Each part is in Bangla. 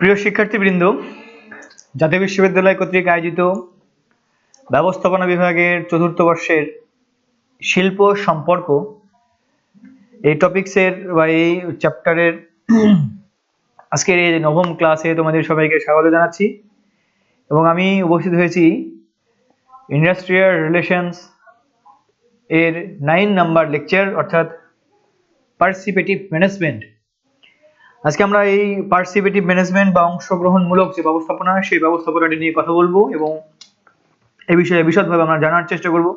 প্রিয় শিক্ষার্থীবৃন্দ, জাতীয় বিশ্ববিদ্যালয় কর্তৃক আয়োজিত ব্যবস্থাপনা বিভাগের চতুর্থ বর্ষের শিল্প সম্পর্ক এই টপিকসের বা এই চ্যাপ্টারের আজকের এই নবম ক্লাসে তোমাদের সবাইকে স্বাগত জানাচ্ছি। এবং আমি উপস্থিত হয়েছি ইন্ডাস্ট্রিয়াল রিলেশনস এর 9 নাম্বার লেকচার অর্থাৎ পার্টিসিপেটিভ ম্যানেজমেন্ট। আজকে আমরা এই পার্টিসিপেটিভ ম্যানেজমেন্ট বা অংশগ্রহণমূলক যে ব্যবস্থাপনা সেই ব্যবস্থাপনাটি নিয়ে কথা বলবো এবং এই বিষয়ে বিশদভাবে আমরা জানার চেষ্টা করব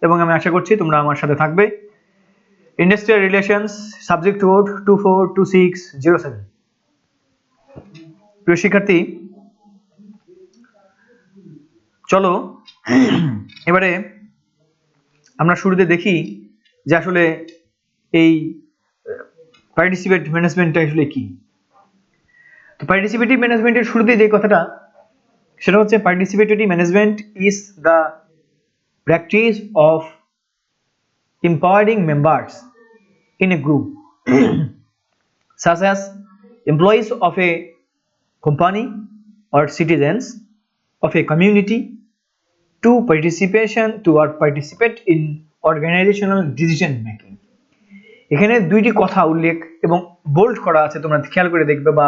এবং আমি আশা করছি তোমরা আমার সাথে থাকবে। Industrial relations, subject code 242607। প্রিয় শিক্ষার্থী, চলো এবারে আমরা শুরুতে দেখি যে আসলে এই পার্টিসিপেটিভ ম্যানেজমেন্টটা আসলে কি। তো পার্টিসিপেটিভ ম্যানেজমেন্টের শুরুতে যে কথাটা সেটা হচ্ছে participatory management is the practice of empowering members in a group such as employees of a company or citizens of a community to participate in organizational decision making। এখানে দুইটি কথা উল্লেখ এবং বোল্ড করা আছে, তোমরা খেয়াল করে দেখবে বা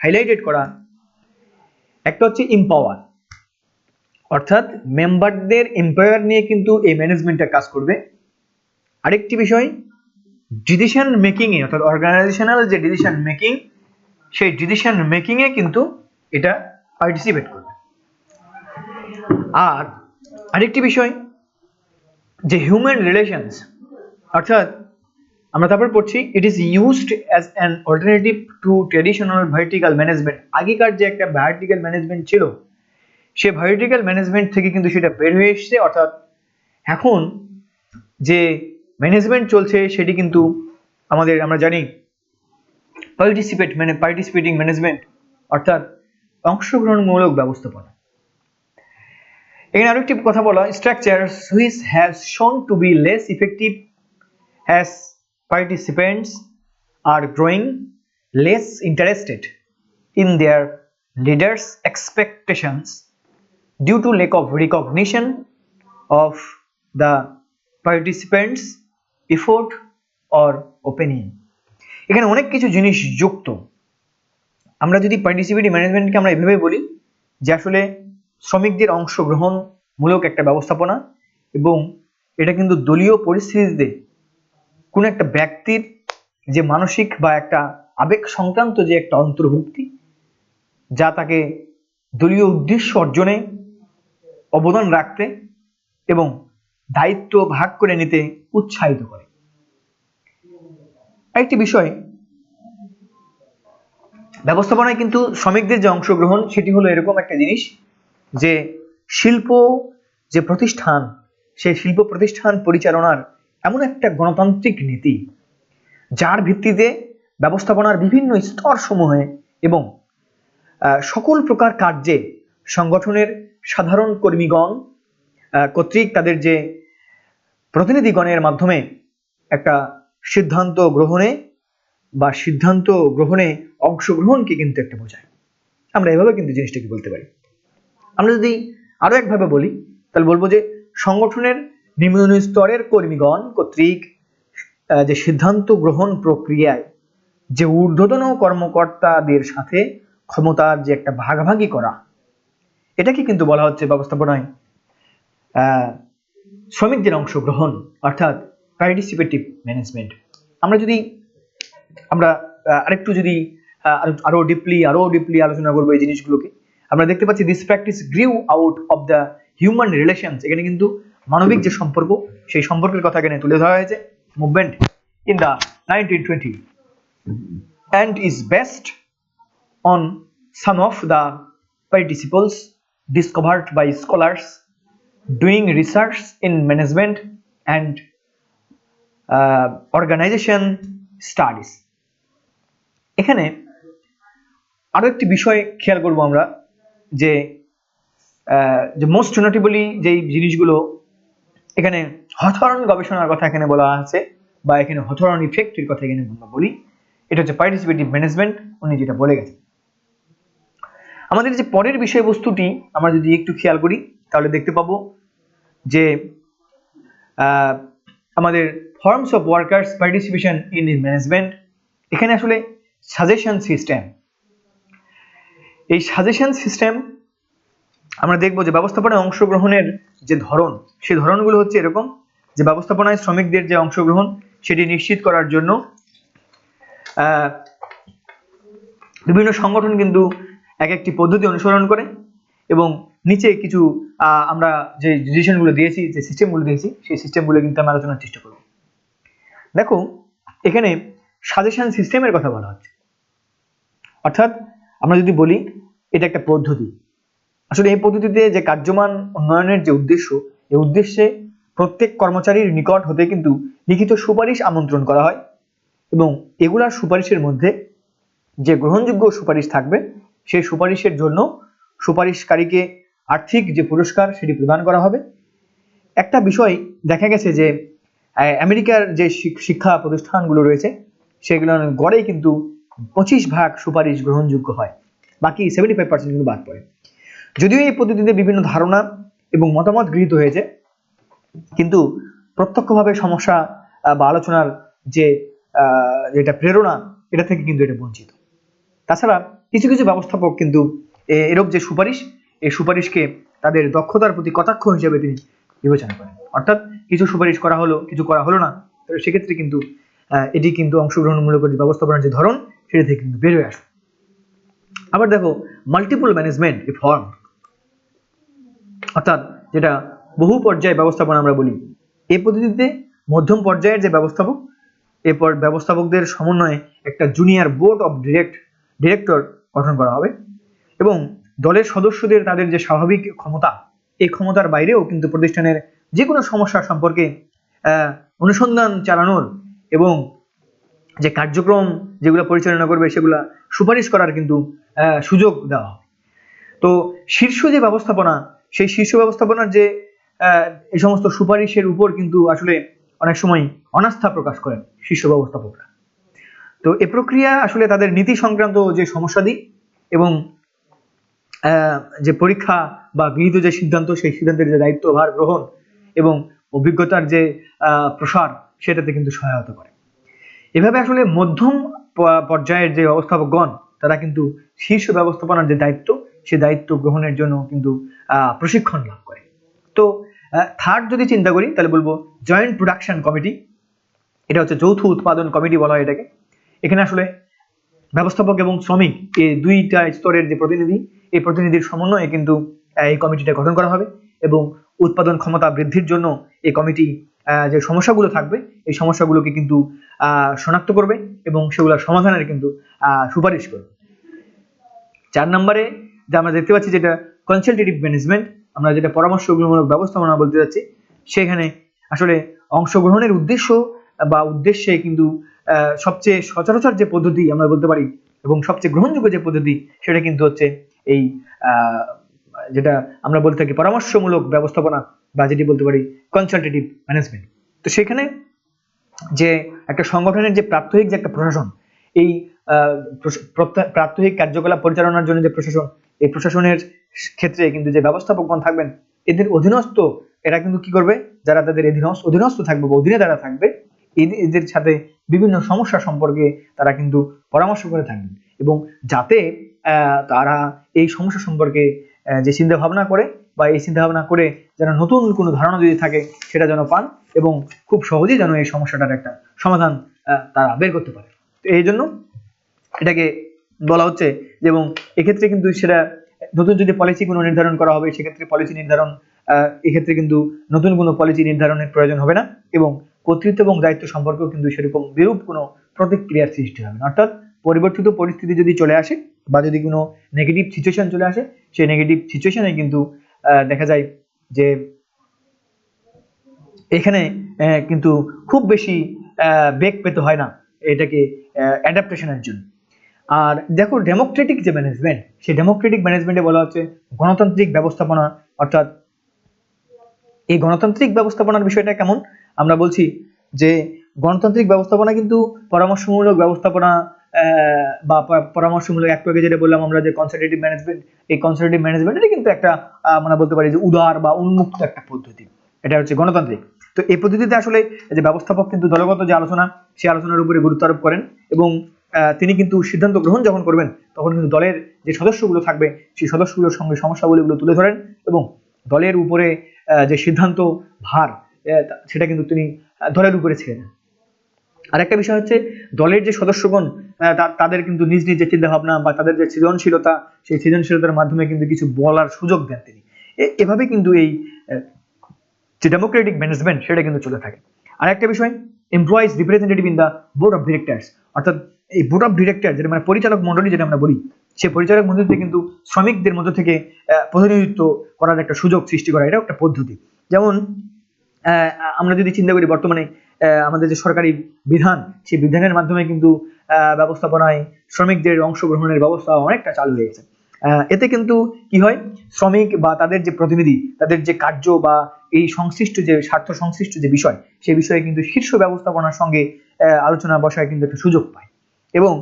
হাইলাইটেড করা। একটা হচ্ছে এম্পাওয়ার, অর্থাৎ মেম্বারদের এম্পাওয়ার নিয়ে কিন্তু এই ম্যানেজমেন্টটা কাজ করবে। আরেকটি বিষয় ডিসিশন মেকিং এ, অর্থাৎ অর্গানাইজেশনাল যে ডিসিশন মেকিং সেই ডিসিশন মেকিং এ কিন্তু এটা পার্টিসিপেট করবে। আর আরেকটি বিষয় যে হিউম্যান রিলেশনস, অর্থাৎ আমরা তারপর পড়ছি it is used as an alternative to traditional vertical management. আগেকার যে একটা ভার্টিক্যাল ম্যানেজমেন্ট ছিল সে ভার্টিক্যাল ম্যানেজমেন্ট থেকে কিন্তু সেটা বের হয়ে এসছে, অর্থাৎ এখন যে ম্যানেজমেন্ট চলছে সেটি কিন্তু আমরা জানি পার্টিসিপেটিং ম্যানেজমেন্ট অর্থাৎ অংশগ্রহণমূলক ব্যবস্থাপনা। এখানে আরেকটি কথা বলা, structure which has shown to be less effective as participants are growing less interested in their leaders' expectations due to lack of recognition of the participants' effort or opinion। এখানে অনেক কিছু জিনিস যুক্ত। আমরা যদি পার্টিসিপেটিভ ম্যানেজমেন্টকে আমরা এভাবে বলি যে আসলে শ্রমিকদের অংশগ্রহণমূলক একটা ব্যবস্থাপনা, এবং এটা কিন্তু দলীয় পরিস্থিতিতে কোন একটা ব্যক্তির যে মানসিক বা একটা আবেগ সংক্রান্ত যে একটা অন্তর্ভুক্তি যা তাকে দলীয় উদ্দেশ্য অর্জনে অবদান রাখতে এবং দায়িত্ব ভাগ করে নিতে উৎসাহিত করে। আরেকটি বিষয়, ব্যবস্থাপনায় কিন্তু শ্রমিকদের যে অংশগ্রহণ সেটি হলো এরকম একটা জিনিস যে শিল্প যে প্রতিষ্ঠান সেই শিল্প প্রতিষ্ঠান পরিচালনার এমন একটা গণতান্ত্রিক নীতি যার ভিত্তিতে ব্যবস্থাপনার বিভিন্ন স্তর সমূহে এবং সকল প্রকার কার্যে সংগঠনের সাধারণ কর্মীগণ কর্তৃক তাদের যে প্রতিনিধিগণের মাধ্যমে একটা সিদ্ধান্ত গ্রহণে অংশগ্রহণকে কিন্তু একটা বোঝায়। আমরা এভাবে কিন্তু জিনিসটাকে বলতে পারি। আমরা যদি আরো একভাবে বলি তাহলে বলবো যে সংগঠনের নিম্ন স্তরের কর্মীগণ কর্তৃক যে সিদ্ধান্ত গ্রহণ প্রক্রিয়ায় যে ঊর্ধ্বতন কর্মকর্তাদের সাথে ক্ষমতার যে একটা ভাগাভাগি করা, এটাকে কিন্তু বলা হচ্ছে ব্যবস্থাপনায় শ্রমিকদের অংশগ্রহণ অর্থাৎ পার্টিসিপেটিভ ম্যানেজমেন্ট। আমরা আরেকটু যদি আরো ডিপলি আলোচনা করবো এই জিনিসগুলোকে, আমরা দেখতে পাচ্ছি this practice গ্রিউ out of the human relations. এখানে কিন্তু মানবিক যে সম্পর্ক সেই সম্পর্কের কথা এখানে তুলে ধরা হয়েছে। Movement in the 1920 and is based on some of the principles discovered by scholars doing research in management and organization studies। এখানে আরো একটি বিষয় খেয়াল করব আমরা যে মোস্ট নোটেবলি যে জিনিসগুলো এখানে হথর্ন গবেষণার কথা এখানে বলা আছে বা এখানে হথর্ন ইফেক্টের কথা এখানে আমরা বলি, এটা হচ্ছে পার্টিসিপেটিভ ম্যানেজমেন্ট উনি যেটা বলে গেছেন। আমাদের যে পরের বিষয়বস্তুটি আমরা যদি একটু খেয়াল করি তাহলে দেখতে পাবো যে আমাদের forms of workers participation in management, এখানে আসলে সাজেশন সিস্টেম, এই সাজেশন সিস্টেম আমরা দেখব যে ব্যবস্থাপনায় অংশগ্রহণের যে ধরন, সেই ধরনগুলো হচ্ছে এরকম যে ব্যবস্থাপনায় শ্রমিকদের যে অংশগ্রহণ সেটি নিশ্চিত করার জন্য বিভিন্ন সংগঠন কিন্তু এক একটি পদ্ধতি অনুসরণ করে এবং নিচে কিছু আমরা যে ডিসিশনগুলো দিয়েছি, যে সিস্টেমগুলো দিয়েছি, সেই সিস্টেমগুলো কিন্তু আমরা আলোচনার চেষ্টা করব। দেখো এখানে সাজেশন সিস্টেমের কথা বলা হচ্ছে, অর্থাৎ আমরা যদি বলি এটা একটা পদ্ধতি। আসলে এই পদ্ধতিতে যে কার্যমান উন্নয়নের যে উদ্দেশ্য, এই উদ্দেশ্যে প্রত্যেক কর্মচারীর নিকট হতে কিন্তু লিখিত সুপারিশ আমন্ত্রণ করা হয় এবং এগুলার সুপারিশের মধ্যে যে গ্রহণযোগ্য সুপারিশ থাকবে সেই সুপারিশের জন্য সুপারিশকারীকে আর্থিক যে পুরস্কার সেটি প্রদান করা হবে। একটা বিষয় দেখা গেছে যে আমেরিকার যে শিক্ষা প্রতিষ্ঠানগুলো রয়েছে সেগুলোর গড়ে কিন্তু 25% সুপারিশ গ্রহণযোগ্য হয়, বাকি 75% কিন্তু বাদ পড়ে। যদিও এই পদ্ধতিতে বিভিন্ন ধারণা এবং মতামত গৃহীত হয়েছে, কিন্তু প্রত্যক্ষভাবে সমস্যা বা আলোচনার যে যেটা প্রেরণা এটা থেকে কিন্তু এটা বঞ্চিত। তাছাড়া কিছু কিছু ব্যবস্থাপক কিন্তু এরূপ যে সুপারিশ, এই সুপারিশকে তাদের দক্ষতার প্রতি কটাক্ষ হিসেবে তিনি বিবেচনা করেন, অর্থাৎ কিছু সুপারিশ করা হলো, কিছু করা হলো না, সেক্ষেত্রে কিন্তু এটি কিন্তু অংশগ্রহণমূলক ব্যবস্থাপনার যে ধরন সেটা থেকে কিন্তু বের হয়ে আসে। আবার দেখো মাল্টিপল ম্যানেজমেন্ট ফর্ম, অর্থাৎ যেটা বহু পর্যায়ে ব্যবস্থাপনা আমরা বলি, এই পদ্ধতিতে মধ্যম পর্যায়ের যে ব্যবস্থাপক, এরপর ব্যবস্থাপকদের সমন্বয়ে একটা জুনিয়র বোর্ড অফ ডিরেক্টর গঠন করা হবে এবং দলের সদস্যদের তাদের যে স্বাভাবিক ক্ষমতা, এই ক্ষমতার বাইরেও কিন্তু প্রতিষ্ঠানের যে কোনো সমস্যা সম্পর্কে অনুসন্ধান চালানোর এবং যে কার্যক্রম যেগুলো পরিচালনা করবে সেগুলা সুপারিশ করার কিন্তু সুযোগ দেওয়া হবে। তো শীর্ষ যে ব্যবস্থাপনা, সেই শীর্ষ ব্যবস্থাপনার যে এই সমস্ত সুপারিশের উপর কিন্তু আসলে অনেক সময় অনাস্থা প্রকাশ করেন শীর্ষ ব্যবস্থাপকরা। তো এই প্রক্রিয়া আসলে তাদের নীতি সংক্রান্ত যে সমস্যাদি এবং যে পরীক্ষা বা গৃহীত যে সিদ্ধান্ত, সেই সিদ্ধান্তের যে দায়িত্বভার গ্রহণ এবং অভিজ্ঞতার যে প্রসার, সেটাতে কিন্তু সহায়তা করে। এভাবে আসলে মধ্যম পর্যায়ের যে ব্যবস্থাপকগণ তারা কিন্তু শীর্ষ ব্যবস্থাপনার যে দায়িত্ব, সেই দায়িত্ব গ্রহণের জন্য কিন্তু প্রশিক্ষণ লাভ করে। তো থার্ড যদি চিন্তা করি তাহলে বলবো জয়েন্ট প্রোডাকশন কমিটি, এটা হচ্ছে যৌথ উৎপাদন কমিটি বলা হয় এটাকে। এখানে আসলে ব্যবস্থাপক এবং শ্রমিক এই দুইটা স্তরের যে প্রতিনিধি, এই প্রতিনিধির সমন্বয়ে কিন্তু এই কমিটিটা গঠন করা হবে এবং উৎপাদন ক্ষমতা বৃদ্ধির জন্য এই কমিটি যে সমস্যাগুলো থাকবে এই সমস্যাগুলোকে কিন্তু শনাক্ত করবে এবং সেগুলোর সমাধানের কিন্তু সুপারিশ করবে। 4 নম্বরে যে আমরা দেখতে পাচ্ছি যেটা কনসালটেটিভ ম্যানেজমেন্ট, আমরা যেটা পরামর্শমূলক ব্যবস্থাপনা বলতে যাচ্ছি, সেখানে আসলে অংশগ্রহণের উদ্দেশ্য বা উদ্দেশ্যে কিন্তু সবচেয়ে সচরাচর যে পদ্ধতি আমরা বলতে পারি এবং সবচেয়ে গ্রহণযোগ্য যে পদ্ধতি সেটা কিন্তু হচ্ছে এই যেটা আমরা বলতে থাকি পরামর্শমূলক ব্যবস্থাপনা বা যেটি বলতে পারি কনসালটেটিভ ম্যানেজমেন্ট। তো সেখানে যে একটা সংগঠনের যে প্রাত্যহিক যে একটা প্রশাসন, এই প্রাত্যহিক কার্যকলাপ পরিচালনার জন্য যে প্রশাসন, এই প্রশাসনের ক্ষেত্রে কিন্তু যে ব্যবস্থাপকগণ থাকবেন এদের অধীনস্থ, এরা কিন্তু কি করবে, যারা তাদের অধীনস্থ থাকবে বা অধীনে যারা থাকবে এদের সাথে বিভিন্ন সমস্যা সম্পর্কে তারা কিন্তু পরামর্শ করে থাকবেন এবং যাতে তারা এই সমস্যা সম্পর্কে যে চিন্তা ভাবনা করে বা এই চিন্তা ভাবনা করে যেন নতুন কোনো ধারণা যদি থাকে সেটা যেন পান এবং খুব সহজেই যেন এই সমস্যাটার একটা সমাধান তারা বের করতে পারে। তো এই জন্য এটাকে বলা হচ্ছে যে, এবং এক্ষেত্রে কিন্তু সেটা নতুন যদি পলিসি কোনো নির্ধারণ করা হবে সেক্ষেত্রে পলিসি নির্ধারণ এক্ষেত্রে কিন্তু নতুন কোনো পলিসি নির্ধারণের প্রয়োজন হবে না এবং কর্তৃত্ব এবং দায়িত্ব সম্পর্কেও কিন্তু সেরকম বিরূপ কোনো প্রতিক্রিয়ার সৃষ্টি হবে না। অর্থাৎ পরিবর্তিত পরিস্থিতি যদি চলে আসে বা যদি কোনো নেগেটিভ সিচুয়েশন চলে আসে, সেই নেগেটিভ সিচুয়েশনে কিন্তু দেখা যায় যে এখানে কিন্তু খুব বেশি বেগ পেতে হয় না এটাকে অ্যাডাপ্টেশনের জন্য। আর দেখো ডেমোক্রেটিক যে ম্যানেজমেন্ট, সেই ডেমোক্রেটিক ম্যানেজমেন্টে বলা হচ্ছে গণতান্ত্রিক ব্যবস্থাপনা। অর্থাৎ এই গণতান্ত্রিক ব্যবস্থাপনার বিষয়টা কেমন, আমরা বলছি যে গণতান্ত্রিক ব্যবস্থাপনা কিন্তু পরামর্শমূলক ব্যবস্থাপনা বা পরামর্শমূলক, একটু আগে যেটা বললাম আমরা যে কনসালটেটিভ ম্যানেজমেন্ট, এই কনসালটেটিভ ম্যানেজমেন্ট এটা কিন্তু একটা আমরা বলতে পারি যে উদার বা উন্মুক্ত একটা পদ্ধতি, এটা হচ্ছে গণতান্ত্রিক। তো এই পদ্ধতিতে আসলে যে ব্যবস্থাপক কিন্তু দলগত যে আলোচনা, সেই আলোচনার উপরে গুরুত্ব আরোপ করেন এবং তিনি কিন্তু সিদ্ধান্ত গ্রহণ যখন করবেন তখন কিন্তু দলের যে সদস্যগুলো থাকবে সেই সদস্যগুলোর সঙ্গে সমস্যাগুলো তুলে ধরেন এবং দলের উপরে যে সিদ্ধান্ত ভার সেটা কিন্তু তিনি দলের উপরে ছেড়ে দেন। আরেকটা বিষয় হচ্ছে দলের যে সদস্যগণ তাদের কিন্তু নিজ নিজ যে চিন্তা ভাবনা বা তাদের যে সৃজনশীলতা, সেই সৃজনশীলতার মাধ্যমে কিন্তু কিছু বলার সুযোগ দেন তিনি। এভাবে কিন্তু এই যে ডেমোক্রেটিক ম্যানেজমেন্ট সেটা কিন্তু চলে থাকে। আর একটা বিষয়, employees representative in the board of directors, অর্থাৎ এই বোর্ড অফ ডিরেক্টর যেটা মানে পরিচালক মন্ডলী যেটা আমরা বলি, সেই পরিচালক মন্ডলীতে কিন্তু শ্রমিকদের মধ্য থেকে প্রতিনিধিত্ব করার একটা সুযোগ সৃষ্টি করা, এটা একটা পদ্ধতি। যেমন আমরা যদি চিন্তা করি বর্তমানে আমাদের যে সরকারি বিধান, সেই বিধানের মাধ্যমে কিন্তু ব্যবস্থাপনায় শ্রমিকদের অংশগ্রহণের ব্যবস্থা অনেকটা চালু হয়ে গেছে। এতে কিন্তু কি হয়, শ্রমিক বা তাদের যে প্রতিনিধি, তাদের যে কার্য বা এই সংশ্লিষ্ট যে স্বার্থ সংশ্লিষ্ট যে বিষয়, সেই বিষয়ে কিন্তু শীর্ষ ব্যবস্থাপনার সঙ্গে আলোচনা বসায় কিন্তু একটা সুযোগ পায় এবং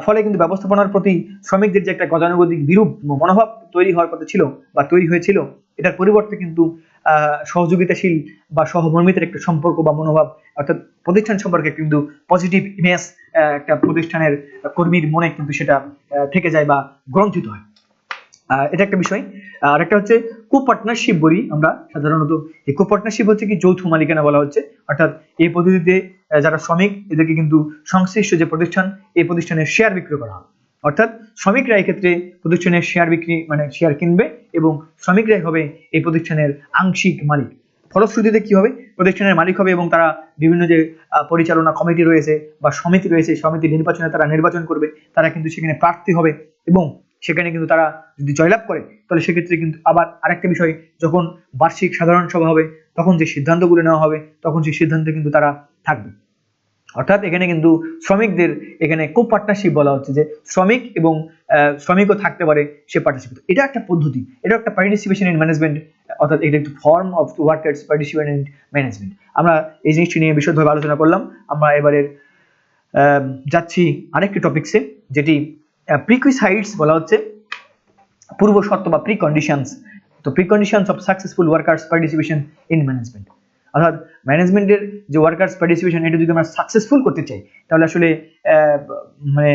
ফলে কিন্তু ব্যবস্থাপনার প্রতি শ্রমিকদের যে একটা গতানুগতিক বিরূপ মনোভাব তৈরি হওয়ার কথা ছিল বা তৈরি হয়েছিল, এটার পরিবর্তে কিন্তু সহযোগিতাশীল বা সহমর্মিতার একটা সম্পর্ক বা মনোভাব, অর্থাৎ প্রতিষ্ঠান সম্পর্কে কিন্তু পজিটিভ ইমেজ একটা প্রতিষ্ঠানের কর্মীর মনে কিন্তু সেটা থেকে যায় বা গ্রন্থিত হয়। এটা একটা বিষয়। আর একটা হচ্ছে কো পার্টনারশিপ বলি আমরা সাধারণত। এই কো পার্টনারশিপ হচ্ছে কি যৌথ মালিকানা বলা হচ্ছে, অর্থাৎ এই পদ্ধতিতে যারা শ্রমিক এদেরকে কিন্তু সংশ্লিষ্ট যে প্রতিষ্ঠান, এই প্রতিষ্ঠানের শেয়ার বিক্রি করা হয়, অর্থাৎ শ্রমিকরা এই ক্ষেত্রে প্রতিষ্ঠানের শেয়ার বিক্রি মানে শেয়ার কিনবে এবং শ্রমিকরাই হবে এই প্রতিষ্ঠানের আংশিক মালিক। ফলশ্রুতিতে কি হবে, প্রতিষ্ঠানের মালিক হবে এবং তারা বিভিন্ন যে পরিচালনা কমিটি রয়েছে বা সমিতি রয়েছে, সমিতি নির্বাচনে তারা নির্বাচন করবে, তারা কিন্তু সেখানে প্রার্থী হবে এবং সেখানে কিন্তু তারা যদি জয়লাভ করে তাহলে সেক্ষেত্রে কিন্তু আবার আরেকটা বিষয়, যখন বার্ষিক সাধারণ সভা হবে তখন যে সিদ্ধান্তগুলো নেওয়া হবে তখন সেই সিদ্ধান্তে কিন্তু তারা থাকবে। অর্থাৎ এখানে কিন্তু শ্রমিকদের এখানে কো পার্টনারশিপ বলা হচ্ছে, যে শ্রমিক এবং শ্রমিকও থাকতে পারে সে পার্টিসিপেট। এটা একটা পদ্ধতি, এটা একটা পার্টিসিপেশন ইন ম্যানেজমেন্ট, অর্থাৎ এটা একটা form of workers participation in management. আমরা এই জিনিসটি নিয়ে বিশদভাবে আলোচনা করলাম। আমরা এবারে যাচ্ছি আরেকটি টপিকসে, যেটি প্রিকুইসাইডস বলা হচ্ছে, পূর্ব শর্ত বা প্রি কন্ডিশনস। তো pre conditions of successful workers participation in management, অর্থাৎ ম্যানেজমেন্টের যে ওয়ার্কার্স পার্টিসিপেশন এটা যদি আমরা সাকসেসফুল করতে চাই তাহলে আসলে মানে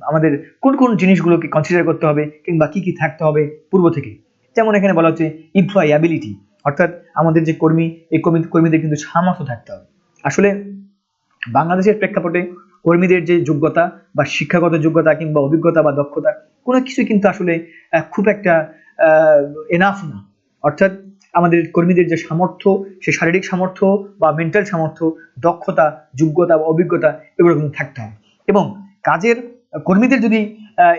আমাদের কোন কোন জিনিসগুলোকে কনসিডার করতে হবে কিংবা কি কি থাকতে হবে পূর্ব থেকে। যেমন এখানে বলা হচ্ছে এমপ্লয়াবিলিটি, অর্থাৎ আমাদের যে কর্মী, এই কর্মীদের কিন্তু সামর্থ্য থাকতে হবে। আসলে বাংলাদেশের প্রেক্ষাপটে কর্মীদের যে যোগ্যতা বা শিক্ষাগত যোগ্যতা কিংবা অভিজ্ঞতা বা দক্ষতা কোনো কিছু কিন্তু আসলে খুব একটা এনাফ না। অর্থাৎ আমাদের কর্মীদের যে সামর্থ্য, সে শারীরিক সামর্থ্য বা মেন্টাল সামর্থ্য, দক্ষতা, যোগ্যতা বা অভিজ্ঞতা এগুলো কিন্তু থাকতে হবে। এবং কাজের কর্মীদের যদি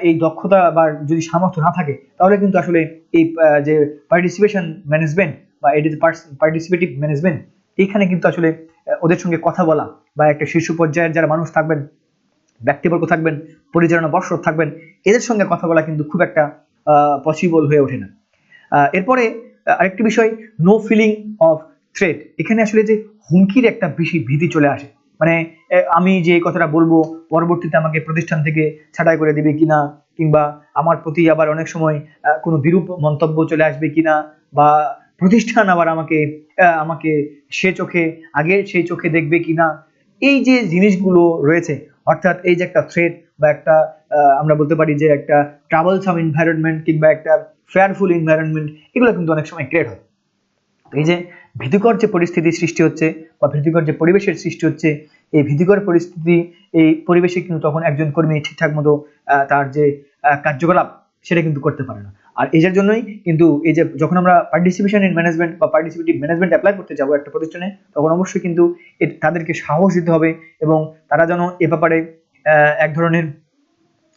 এই দক্ষতা বা যদি সামর্থ্য না থাকে তাহলে কিন্তু আসলে এই যে পার্টিসিপেশন ম্যানেজমেন্ট বা এই যে পার্টিসিপেটিভ ম্যানেজমেন্ট, এইখানে কিন্তু আসলে ওদের সঙ্গে কথা বলা বা একটা শীর্ষ পর্যায়ের যারা মানুষ থাকবেন, ব্যক্তিবর্গ থাকবেন, পরিচালনা পর্ষদ থাকবেন, এদের সঙ্গে কথা বলা কিন্তু খুব একটা পসিবল হয়ে ওঠে না। এরপরে আরেকটি বিষয়, নো ফিলিং অফ থ্রেট। এখানে আসলে যে হুমকির একটা বেশি ভীতি চলে আসে, মানে আমি যে কথাটা বলবো পরবর্তীতে আমাকে প্রতিষ্ঠান থেকে ছাঁটাই করে দেবে কিনা, কিংবা আমার প্রতি আবার অনেক সময় কোনো বিরূপ মন্তব্য চলে আসবে কিনা, বা প্রতিষ্ঠান আবার আমাকে আমাকে সেই চোখে দেখবে কিনা, এই যে জিনিসগুলো রয়েছে, অর্থাৎ এই যে একটা থ্রেট বা একটা আমরা বলতে পারি যে একটা ট্রাবলসাম এনভায়রনমেন্ট কিংবা একটা ফেয়ারফুল এনভায়রনমেন্ট, এগুলো কিন্তু অনেক সময় ক্রিয়েট হয়। এই যে ভীতিকর যে পরিস্থিতির সৃষ্টি হচ্ছে বা ভীতিকর যে পরিবেশের সৃষ্টি হচ্ছে, এই ভীতিকর পরিস্থিতি, এই পরিবেশে কিন্তু তখন একজন কর্মী ঠিকঠাক মতো তার যে কার্যকলাপ সেটা কিন্তু করতে পারে না। আর এর জন্যই কিন্তু এই যে যখন আমরা পার্টিসিপেশন ইন ম্যানেজমেন্ট বা পার্টিসিপেটিভ ম্যানেজমেন্ট অ্যাপ্লাই করতে যাবো একটা প্রতিষ্ঠানে, তখন অবশ্যই কিন্তু তাদেরকে সাহস দিতে হবে এবং তারা যেন এ ব্যাপারে এক ধরনের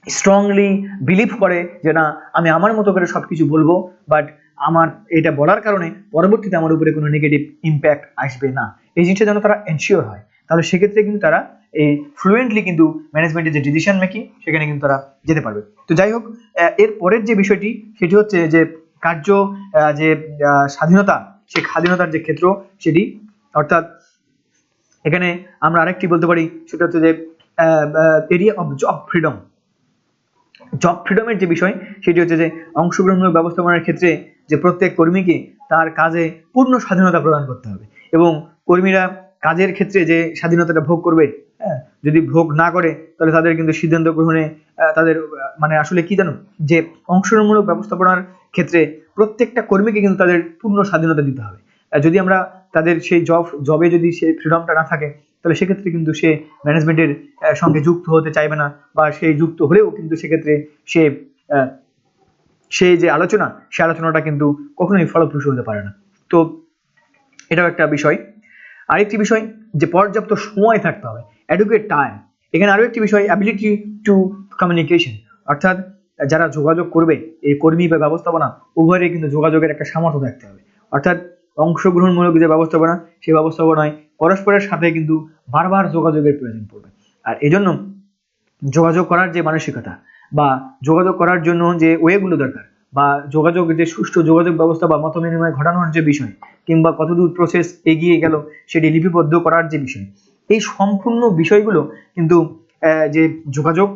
স্ট্রংলি বিলিভ করে যে না, আমি আমার মতো করে সবকিছু বলবো, বাট আমার এটা বলার কারণে পরবর্তীতে আমার উপরে কোনো নেগেটিভ ইম্প্যাক্ট আসবে না, এই জিনিসটা যেন তারা এনশিওর হয়। তাহলে সেক্ষেত্রে কিন্তু তারা এই ফ্লুয়েন্টলি কিন্তু ম্যানেজমেন্টের যে ডিসিশন মেকিং সেখানে কিন্তু তারা যেতে পারবে। তো যাই হোক, এর পরের যে বিষয়টি সেটি হচ্ছে যে কার্য যে স্বাধীনতা, সেই স্বাধীনতার যে ক্ষেত্র সেটি, অর্থাৎ এখানে আমরা আরেকটি বলতে পারি সেটা হচ্ছে যে area of job freedom. Job ফ্রিডমের যে বিষয় সেটি হচ্ছে যে অংশগ্রহণমূলক ব্যবস্থাপনার ক্ষেত্রে যে প্রত্যেক কর্মীকে তার কাজে পূর্ণ স্বাধীনতা প্রদান করতে হবে এবং কর্মীরা কাজের ক্ষেত্রে যে স্বাধীনতাটা ভোগ করবে, হ্যাঁ, যদি ভোগ না করে তাহলে তাদের কিন্তু সিদ্ধান্ত গ্রহণে তাদের মানে আসলে কি জানো, যে অংশগ্রহণমূলক ব্যবস্থাপনার ক্ষেত্রে প্রত্যেকটা কর্মীকে কিন্তু তাদের পূর্ণ স্বাধীনতা দিতে হবে। যদি আমরা তাদের সেই জবে যদি সেই ফ্রিডমটা না থাকে তাহলে সেক্ষেত্রে কিন্তু সে ম্যানেজমেন্টের সঙ্গে যুক্ত হতে চাইবে না, বা সেই যুক্ত হলেও কিন্তু সেক্ষেত্রে সে সেই যে আলোচনা, সে আলোচনাটা কিন্তু কখনোই ফলপ্রসূ হতে পারে না। তো এটাও একটা বিষয়। আরেকটি বিষয় যে পর্যাপ্ত সময় থাকতে হবে, অ্যাডুকুয়েট টাইম। এখানে আরো একটি বিষয়, অ্যাবিলিটি টু কমিউনিকেশন, অর্থাৎ যারা যোগাযোগ করবে, এই কর্মী বা ব্যবস্থাপনা উভয়েরই কিন্তু যোগাযোগের একটা সামর্থ্য থাকতে হবে। অর্থাৎ অংশগ্রহণমূলক যে ব্যবস্থাপনা, সেই ব্যবস্থাপনায় পরস্পরের সাথে কিন্তু বারবার যোগাযোগের প্রয়োজন পড়বে। আর এজন্য যোগাযোগ করার যে মানসিকতা বা যোগাযোগ করার জন্য যে ওয়েগুলো দরকার, বা যোগাযোগ যে সুষ্ঠু যোগাযোগ ব্যবস্থা বা মত বিনিময় ঘটানোর যে বিষয়, কিংবা কতদূর প্রসেস এগিয়ে গেল সেটি লিপিবদ্ধ করার যে বিষয়, এই সম্পূর্ণ বিষয়গুলো কিন্তু যে যোগাযোগ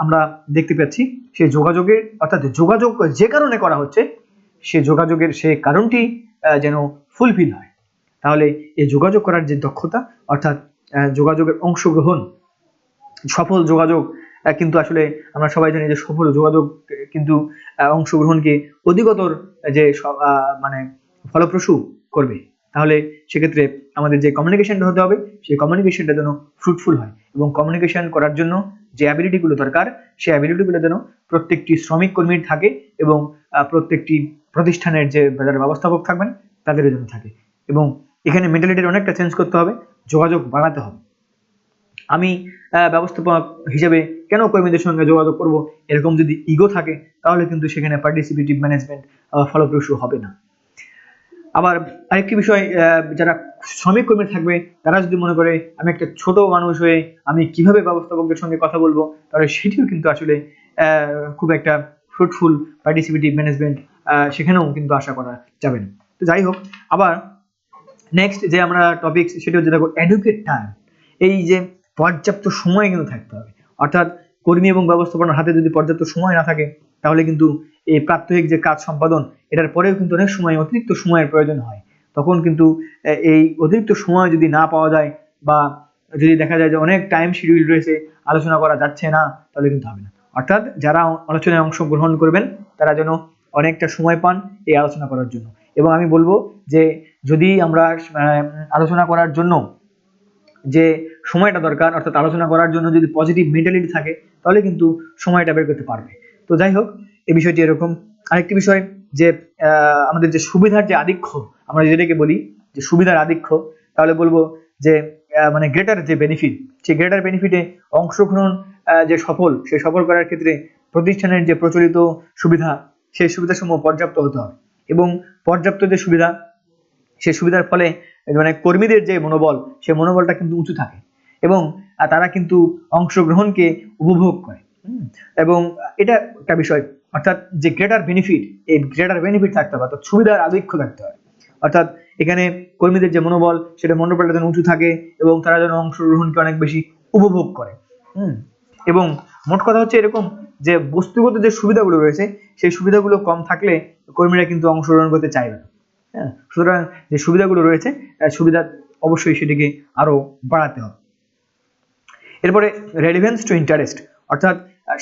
আমরা দেখতে পাচ্ছি, সেই যোগাযোগের অর্থাৎ যোগাযোগ যে কারণে করা হচ্ছে সে যোগাযোগের সে কারণটি যেন ফুলফিল হয়। তাহলে এই যোগাযোগ করার যে দক্ষতা, অর্থাৎ যোগাযোগের অংশগ্রহণ, সফল যোগাযোগ কিন্তু আসলে আমরা সবাই জানি যে সফল যোগাযোগ কিন্তু অংশগ্রহণকে অধিকতর যে মানে ফলপ্রসূ করবে। তাহলে সেক্ষেত্রে আমাদের যে কমিউনিকেশনটা হতে হবে, সেই কমিউনিকেশনটা যেন ফ্রুটফুল হয়, এবং কমিউনিকেশন করার জন্য যে অ্যাবিলিটিগুলো দরকার, সেই অ্যাবিলিটিগুলো যেন প্রত্যেকটি শ্রমিক কর্মীর থাকে, এবং প্রত্যেকটি প্রতিষ্ঠানের যে যারা ব্যবস্থাপক থাকবেন তাদের জন্য থাকে। এবং এখানে মেন্টালিটির অনেকটা চেঞ্জ করতে হবে, যোগাযোগ বাড়াতে হবে। আমি ব্যবস্থাপক হিসেবে কেন কর্মীদের সঙ্গে যোগাযোগ করব, এরকম যদি ইগো থাকে তাহলে কিন্তু সেখানে পার্টিসিপেটিভ ম্যানেজমেন্ট ফলপ্রসূ হবে না। আবার আরেকটি বিষয়, যারা শ্রমিক কর্মী থাকবে তারা যদি মনে করে আমি একটা ছোট মানুষ হয়ে আমি কিভাবে ব্যবস্থাপকদের সঙ্গে কথা বলবো, তাহলে সেটিও কিন্তু আসলে খুব একটা ফ্রুটফুল পার্টিসিপেটিভ ম্যানেজমেন্ট সেখানেও কিন্তু আশা করা যাবে না। তো যাই হোক, আবার নেক্সট যে আমরা টপিক সেটা হচ্ছে দেখো এডুকেট টাইম। এই যে পর্যাপ্ত সময় কিন্তু থাকতে হবে, অর্থাৎ কর্মী এবং ব্যবস্থাপনার হাতে যদি পর্যাপ্ত সময় না থাকে তাহলে কিন্তু এই প্রাত্যহিক যে কাজ সম্পাদন, এটার পরেও কিন্তু অনেক সময় অতিরিক্ত সময়ের প্রয়োজন হয়। তখন কিন্তু এই অতিরিক্ত সময় যদি না পাওয়া যায়, বা যদি দেখা যায় যে অনেক টাইম শিডিউল রয়েছে, আলোচনা করা যাচ্ছে না, তাহলে কিন্তু হবে না। অর্থাৎ যারা আলোচনায় অংশগ্রহণ করবেন তারা যেন অনেকটা সময় পান এই আলোচনা করার জন্য। এবং আমি বলবো যে যদি আমরা আলোচনা করার জন্য যে সময়টা দরকার, অর্থাৎ আলোচনা করার জন্য যদি পজিটিভ মেন্টালিটি থাকে তাহলে কিন্তু সময়টা বের করতে পারবে। তো যাই হোক, এই বিষয়টি এরকম। আরেকটি বিষয় যে আমাদের যে সুবিধার যে আধিক্য, আমরা যেটাকে বলি যে সুবিধার আধিক্য, তাহলে বলবো যে মানে গ্রেটার যে বেনিফিট, সেই গ্রেটার বেনিফিটে অংশগ্রহণ যে সে সফল করার ক্ষেত্রে প্রতিষ্ঠানের যে প্রচলিত সুবিধা, সেই সুবিধাসমূহ পর্যাপ্ত হতে হবে। এবং পর্যাপ্ত যে সুবিধা, সেই সুবিধার ফলে মানে কর্মীদের যে মনোবল, সেই মনোবলটা কিন্তু উঁচু থাকে, এবং তারা কিন্তু অংশগ্রহণকে উপভোগ করে। এবং এটা একটা বিষয়, অর্থাৎ যে গ্রেটার বেনিফিট, এই গ্রেটার বেনিফিট থাকতে হবে, অর্থাৎ সুবিধার আধিক্য থাকতে হয়। অর্থাৎ এখানে কর্মীদের যে মনোবল, সেটা মনোবলটা যেন উঁচু থাকে, এবং তারা যেন অংশগ্রহণকে অনেক বেশি উপভোগ করে। এবং মোট কথা হচ্ছে এরকম যে বস্তুগত যে সুবিধাগুলো রয়েছে, সেই সুবিধাগুলো কম থাকলে কর্মীরা কিন্তু অংশগ্রহণ করতে চাইবে না। হ্যাঁ, সুতরাং যে সুবিধাগুলো রয়েছে, সুবিধা অবশ্যই সেটিকে আরো বাড়াতে হবে। এরপরে রেলিভেন্স টু ইন্টারেস্ট, অর্থাৎ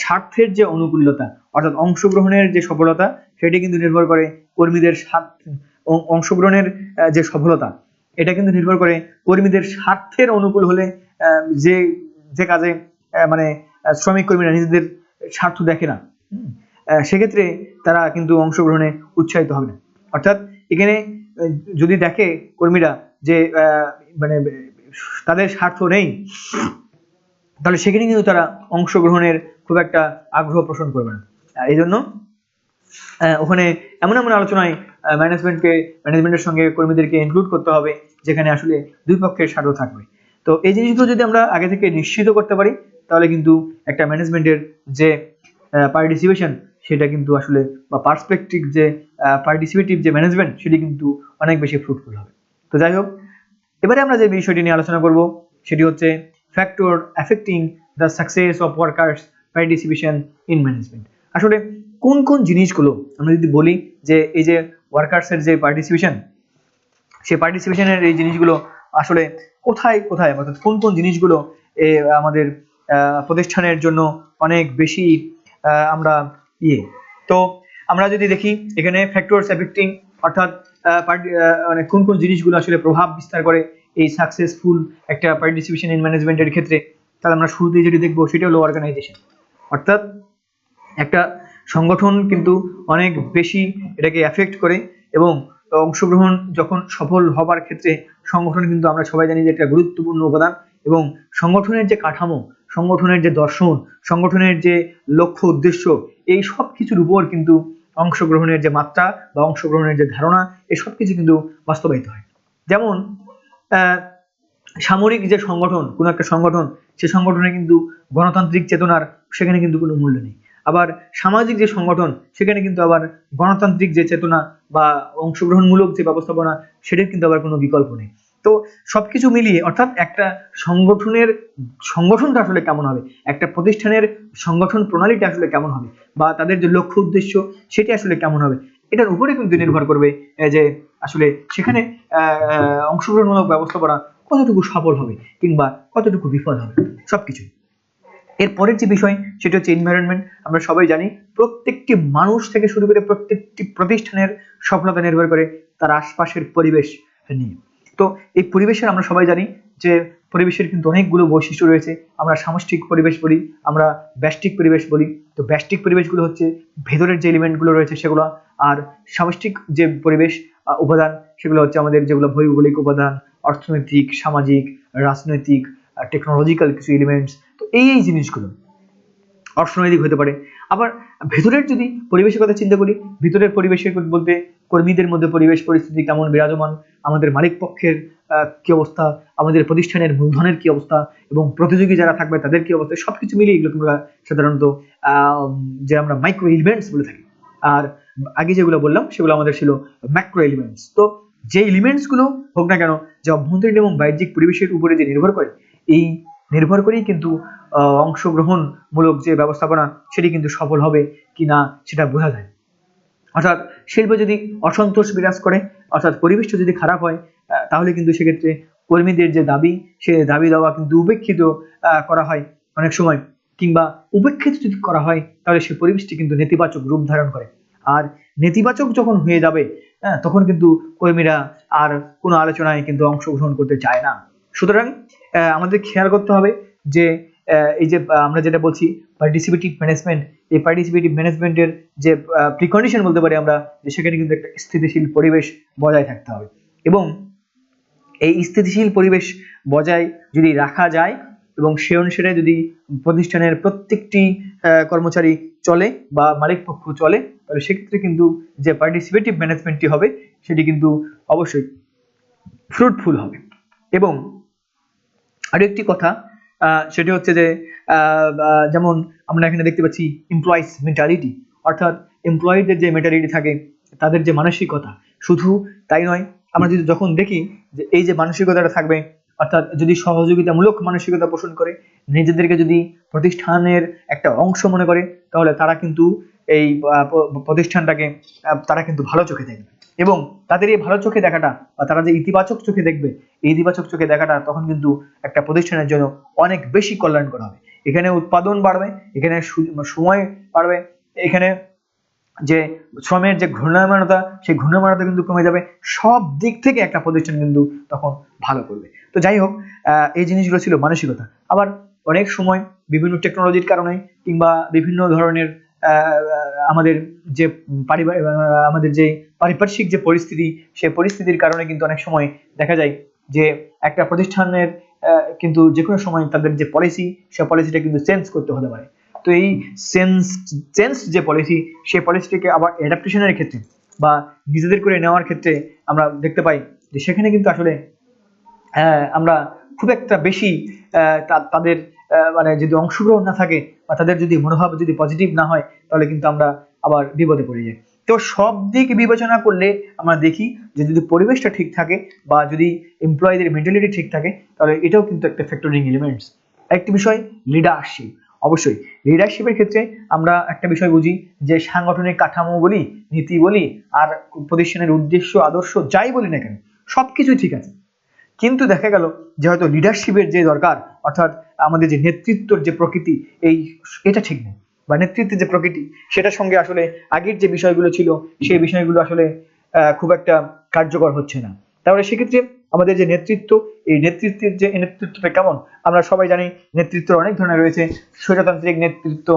স্বার্থের যে অনুকূলতা, অর্থাৎ অংশগ্রহণের যে সফলতা, সেটি কিন্তু নির্ভর করে কর্মীদের অংশগ্রহণের যে সফলতা, এটা কিন্তু নির্ভর করে কর্মীদের স্বার্থের অনুকূল হলে, যে যে কাজে মানে শ্রমিক কর্মীরা নিজেদের স্বার্থ দেখে না, সেক্ষেত্রে তারা কিন্তু অংশগ্রহণে উৎসাহিত হবে না। অর্থাৎ এখানে যদি দেখে কর্মীরা যে মানে তাদের স্বার্থ নেই, তাহলে সেখানে কিন্তু তারা অংশগ্রহণের খুব একটা আগ্রহ পোষণ করবে না। এই জন্য ওখানে এমন এমন আলোচনায় ম্যানেজমেন্টের সঙ্গে কর্মীদেরকে ইনক্লুড করতে হবে যেখানে আসলে দুই পক্ষের স্বার্থ থাকবে। তো এই জিনিসগুলো যদি আমরা আগে থেকে নিশ্চিত করতে পারি তাহলে কিন্তু একটা ম্যানেজমেন্টের যে পার্টিসিপেশন, সেটা কিন্তু আসলে বা পার্সপেক্টিভ যে পার্টিসিপেটিভ যে ম্যানেজমেন্ট, সেটি কিন্তু অনেক বেশি ফ্রুটফুল হবে। তো যাই হোক, এবারে আমরা যে বিষয়টি নিয়ে আলোচনা করব সেটি হচ্ছে factor affecting the success of workers participation in management. আসলে কোন কোন জিনিসগুলো আমরা যদি বলি যে এই যে ওয়ার্কার্সের যে পার্টিসিপেশন, সেই পার্টিসিপেশনের এই জিনিসগুলো আসলে কোথায় কোথায় অর্থাৎ কোন কোন জিনিসগুলো আমাদের প্রতিষ্ঠানের জন্য অনেক বেশি আমরা তো আমরা যদি দেখি এখানে ফ্যাক্টরস এফেক্টিং অর্থাৎ মানে কোন কোন জিনিসগুলো আসলে প্রভাব বিস্তার করে এই সাকসেসফুল একটা পার্টিসিপেশন ইন ম্যানেজমেন্টের ক্ষেত্রে, তাহলে আমরা শুরুতেই যেটি দেখবো সেটা হলো অর্গানাইজেশন। অর্থাৎ একটা সংগঠন কিন্তু অনেক বেশি এটাকে এফেক্ট করে, এবং অংশগ্রহণ যখন সফল হবার ক্ষেত্রে সংগঠন কিন্তু আমরা সবাই জানি যে একটা গুরুত্বপূর্ণ উপাদান, এবং সংগঠনের যে কাঠামো, সংগঠনের যে দর্শন, সংগঠনের যে লক্ষ্য উদ্দেশ্য, এই সব কিছুর উপর কিন্তু অংশগ্রহণের যে মাত্রা বা অংশগ্রহণের যে ধারণা, এই সব কিছু কিন্তু বাস্তবায়িত হয়। যেমন সামরিক যে সংগঠন, কোনো একটা সংগঠন, সে সংগঠনে কিন্তু গণতান্ত্রিক চেতনার সেখানে কিন্তু কোনো মূল্য নেই। আবার সামাজিক যে সংগঠন, সেখানে কিন্তু আবার গণতান্ত্রিক যে চেতনা বা অংশগ্রহণমূলক যে ব্যবস্থাপনা, সেটার কিন্তু আবার কোনো বিকল্প নেই। তো সবকিছু মিলিয়ে অর্থাৎ একটা সংগঠনটা আসলে কেমন হবে, একটা প্রতিষ্ঠানের সংগঠন প্রণালীটা আসলে কেমন হবে, বা তাদের যে লক্ষ্য উদ্দেশ্য সেটি আসলে কেমন হবে, এটার উপরে কিন্তু নির্ভর করবে যে আসলে সেখানে অংশগ্রহণমূলক ব্যবস্থাপনা কতটুকু সফল হবে কিংবা কতটুকু বিফল হবে সবকিছু। এর পরের যে বিষয় সেটা হচ্ছে এনভায়রনমেন্ট। আমরা সবাই জানি প্রত্যেকটি মানুষ থেকে শুরু করে প্রত্যেকটি প্রতিষ্ঠানের সফলতা নির্ভর করে তার আশপাশের পরিবেশ নিয়ে। তো এই পরিবেশের আমরা সবাই জানি যে পরিবেশের কিন্তু অনেকগুলো বৈশিষ্ট্য রয়েছে। আমরা সামষ্টিক পরিবেশ বলি, আমরা ব্যষ্টিক পরিবেশ বলি। তো ব্যষ্টিক পরিবেশগুলো হচ্ছে ভেতরের যে এলিমেন্টগুলো রয়েছে সেগুলো, আর সামষ্টিক যে পরিবেশ উপাদান সেগুলো হচ্ছে আমাদের যেগুলো ভৌগোলিক উপাদান, অর্থনৈতিক, সামাজিক, রাজনৈতিক, টেকনোলজিক্যাল কিছু এলিমেন্টস। তো এই জিনিসগুলো অর্থনৈতিক হতে পারে। আবার ভেতরের যদি পরিবেশের কথা চিন্তা করি, ভিতরের পরিবেশের বলতে কর্মীদের মধ্যে পরিবেশ পরিস্থিতি কেমন বিরাজমান, আমাদের মালিক পক্ষের কি অবস্থা, আমাদের প্রতিষ্ঠানের মূলধনের কি অবস্থা, এবং প্রতিযোগী যারা থাকবে তাদের কি অবস্থা, সবকিছু মিলিয়ে এগুলো আমরা সাধারণত যে আমরা মাইক্রো এলিমেন্টস বলে থাকি। আর আগে যেগুলো বললাম সেগুলো আমাদের ছিল ম্যাক্রো এলিমেন্টস। তো যে এলিমেন্টস গুলো হোক না কেন, যে অভ্যন্তরীণ এবং বাহ্যিক পরিবেশের উপরে যে নির্ভর করে, এই নির্ভর করেই কিন্তু অংশগ্রহণমূলক যে ব্যবস্থাপনা সেটি কিন্তু সফল হবে কিনা সেটা বোঝা যায়। অর্থাৎ শিল্পে যদি অসন্তোষ বিরাজ করে, অর্থাৎ পরিবেশটা যদি খারাপ হয়, তাহলে কিন্তু সেক্ষেত্রে কর্মীদের যে দাবি, সে দাবি দেওয়া কিন্তু উপেক্ষিত করা হয় অনেক সময়, কিংবা উপেক্ষিত যদি করা হয় তাহলে সে পরিবেশটি কিন্তু নেতিবাচক রূপ ধারণ করে। আর নেতিবাচক যখন হয়ে যাবে, তখন কিন্তু কর্মীরা আর কোনো আলোচনায় কিন্তু অংশগ্রহণ করতে চায় না। সুতরাং আমাদের খেয়াল করতে হবে যে এই যে আমরা যেটা বলছি পার্টিসিপেটিভ ম্যানেজমেন্ট, এই পার্টিসিপেটিভ ম্যানেজমেন্টের যে প্রিকন্ডিশন বলতে পারি আমরা, যে সেখানে কিন্তু একটা স্থিতিশীল পরিবেশ বজায় থাকতে হবে, এবং এই স্থিতিশীল পরিবেশ বজায় যদি রাখা যায় এবং সে অনুসারে যদি প্রতিষ্ঠানের প্রত্যেকটি কর্মচারী চলে বা মালিক পক্ষ চলে, তাহলে সেক্ষেত্রে কিন্তু যে পার্টিসিপেটিভ ম্যানেজমেন্টটি হবে সেটি কিন্তু অবশ্যই ফ্রুটফুল হবে। এবং আরো একটি কথা সেটি হচ্ছে যে যেমন আমরা এখানে দেখতে পাচ্ছি এমপ্লয়িজ মেন্টালিটি, অর্থাৎ এমপ্লয়িদের যে মেন্টালিটি থাকে, তাদের যে মানসিকতা, শুধু তাই নয়, আমরা যদি যখন দেখি যে এই যে মানসিকতাটা থাকবে, অর্থাৎ যদি সহযোগিতামূলক মানসিকতা পোষণ করে, নিজেদেরকে যদি প্রতিষ্ঠানের একটা অংশ মনে করে, তাহলে তারা কিন্তু এই প্রতিষ্ঠানটাকে তারা কিন্তু ভালো চোখে দেখবে, এবং তাদের এই ভালো চোখে দেখাটা বা তারা যে ইতিবাচক চোখে দেখবে, এই ইতিবাচক চোখে দেখাটা তখন কিন্তু একটা প্রতিষ্ঠানের জন্য অনেক বেশি কল্যাণকর হবে। এখানে উৎপাদন বাড়বে, এখানে সময় বাড়বে, এখানে যে শ্রমের যে ঘূর্ণায়মানতা, সেই ঘূর্ণায়মানতা কিন্তু কমে যাবে। সব দিক থেকে একটা প্রতিষ্ঠান কিন্তু তখন ভালো করবে। তো যাই হোক, এই জিনিসগুলো ছিল মানসিকতা। আবার অনেক সময় বিভিন্ন টেকনোলজির কারণে কিংবা বিভিন্ন ধরনের আমাদের যে আমাদের যে পারিপার্শ্বিক যে পরিস্থিতি, সেই পরিস্থিতির কারণে কিন্তু অনেক সময় দেখা যায় যে একটা প্রতিষ্ঠানের কিন্তু যে কোনো সময় তাদের যে পলিসি, সেই পলিসিটা কিন্তু চেঞ্জ করতে হতে পারে। তো এই চেঞ্জ যে পলিসি, সেই পলিসিটাকে আবার অ্যাডাপ্টেশনের ক্ষেত্রে বা নিজেদের করে নেওয়ার ক্ষেত্রে আমরা দেখতে পাই যে সেখানে কিন্তু আসলে আমরা খুব একটা বেশি তাদের মানে যদি অংশগ্রহণ না থাকে বা তাদের যদি মনোভাব যদি পজিটিভ না হয়, তাহলে কিন্তু আমরা আবার বিপদে পড়ে যাই। তো সব দিক বিবেচনা করলে আমরা দেখি যে যদি পরিবেশটা ঠিক থাকে বা যদি এমপ্লয়ীদের মেন্টালিটি ঠিক থাকে, তাহলে এটাও কিন্তু একটা ফ্যাক্টরিং এলিমেন্টস। একটি বিষয় লিডারশিপ। অবশ্যই লিডারশিপের ক্ষেত্রে আমরা একটা বিষয় বুঝি যে সাংগঠনিক কাঠামো বলি, নীতি বলি, আর প্রতিষ্ঠানের উদ্দেশ্য আদর্শ যাই বলি না কেন সবকিছুই ঠিক আছে, কিন্তু দেখা গেল যে হয়তো লিডারশিপের যে দরকার, অর্থাৎ আমাদের যে নেতৃত্বর যে প্রকৃতি, এটা ঠিক নেই, বা নেতৃত্বের যে প্রকৃতি সেটার সঙ্গে আসলে আগের যে বিষয়গুলো ছিল সেই বিষয়গুলো আসলে খুব একটা কার্যকর হচ্ছে না। তাহলে সেক্ষেত্রে আমাদের যে নেতৃত্ব, এই নেতৃত্বটা কেমন আমরা সবাই জানি। নেতৃত্ব অনেক ধরনের রয়েছে, স্বৈরতান্ত্রিক নেতৃত্ব,